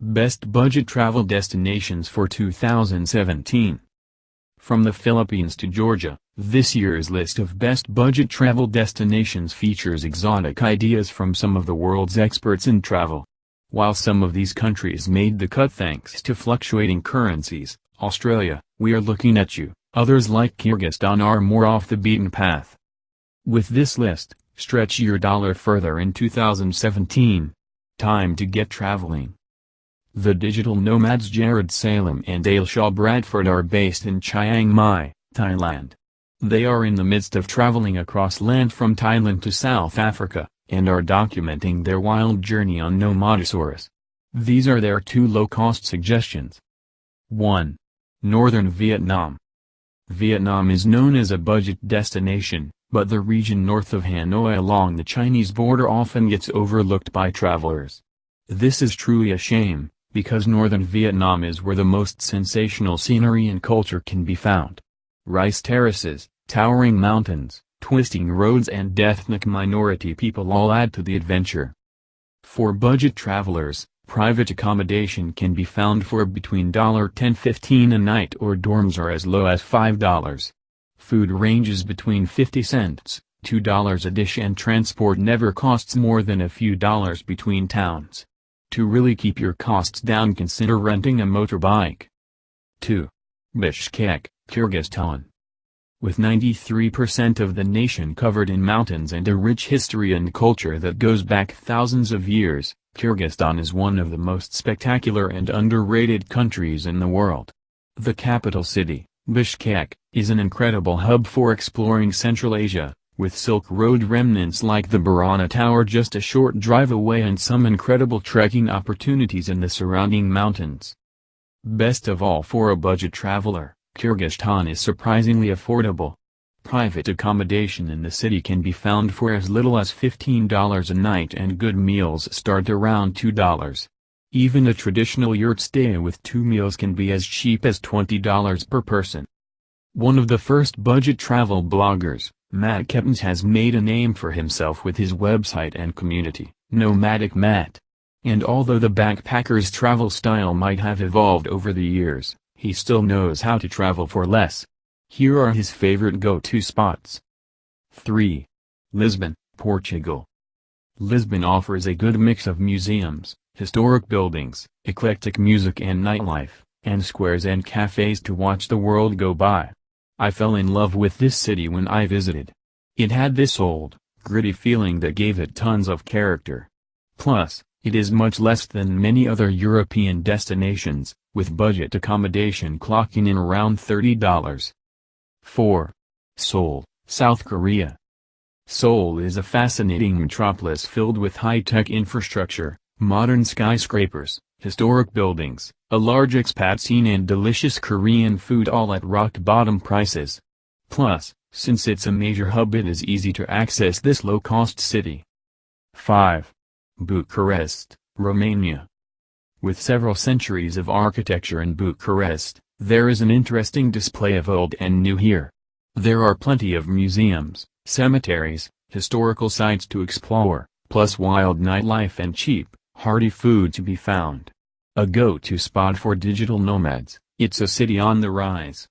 Best budget travel destinations for 2017. From the Philippines to Georgia, this year's list of best budget travel destinations features exotic ideas from some of the world's experts in travel. While some of these countries made the cut thanks to fluctuating currencies, Australia, we are looking at you, others like Kyrgyzstan are more off the beaten path. With this list, stretch your dollar further in 2017. Time to get traveling. The digital nomads Jarryd, Salem and Alesha Bradford are based in Chiang Mai, Thailand. They are in the midst of traveling across land from Thailand to South Africa, and are documenting their wild journey on NOMADasaurus. These are their 2 low-cost suggestions. 1. Northern Vietnam. Vietnam is known as a budget destination, but the region north of Hanoi along the Chinese border often gets overlooked by travelers. This is truly a shame, because northern Vietnam is where the most sensational scenery and culture can be found. Rice terraces, towering mountains, twisting roads and ethnic minority people all add to the adventure. For budget travelers, private accommodation can be found for between $10-15 a night, or dorms are as low as $5. Food ranges between 50 cents, $2 a dish, and transport never costs more than a few dollars between towns. To really keep your costs down, consider renting a motorbike. 2. Bishkek, Kyrgyzstan. With 93% of the nation covered in mountains and a rich history and culture that goes back thousands of years, Kyrgyzstan is one of the most spectacular and underrated countries in the world. The capital city, Bishkek, is an incredible hub for exploring Central Asia, with Silk Road remnants like the Barana Tower just a short drive away and some incredible trekking opportunities in the surrounding mountains. Best of all, for a budget traveler, Kyrgyzstan is surprisingly affordable. Private accommodation in the city can be found for as little as $15 a night, and good meals start around $2. Even a traditional yurt stay with 2 meals can be as cheap as $20 per person. One of the first budget travel bloggers, Matt Kettons, has made a name for himself with his website and community, Nomadic Matt. And although the backpacker's travel style might have evolved over the years, he still knows how to travel for less. Here are his favorite go-to spots. 3. Lisbon, Portugal. Lisbon offers a good mix of museums, historic buildings, eclectic music and nightlife, and squares and cafes to watch the world go by. I fell in love with this city when I visited. It had this old, gritty feeling that gave it tons of character. Plus, it is much less than many other European destinations, with budget accommodation clocking in around $30. 4. Seoul, South Korea. Seoul is a fascinating metropolis filled with high-tech infrastructure, modern skyscrapers, historic buildings, a large expat scene and delicious Korean food, all at rock-bottom prices. Plus, since it's a major hub, it is easy to access this low-cost city. 5. Bucharest, Romania. With several centuries of architecture in Bucharest, there is an interesting display of old and new here. There are plenty of museums, cemeteries, historical sites to explore, plus wild nightlife and cheap, hearty food to be found. A go-to spot for digital nomads, it's a city on the rise.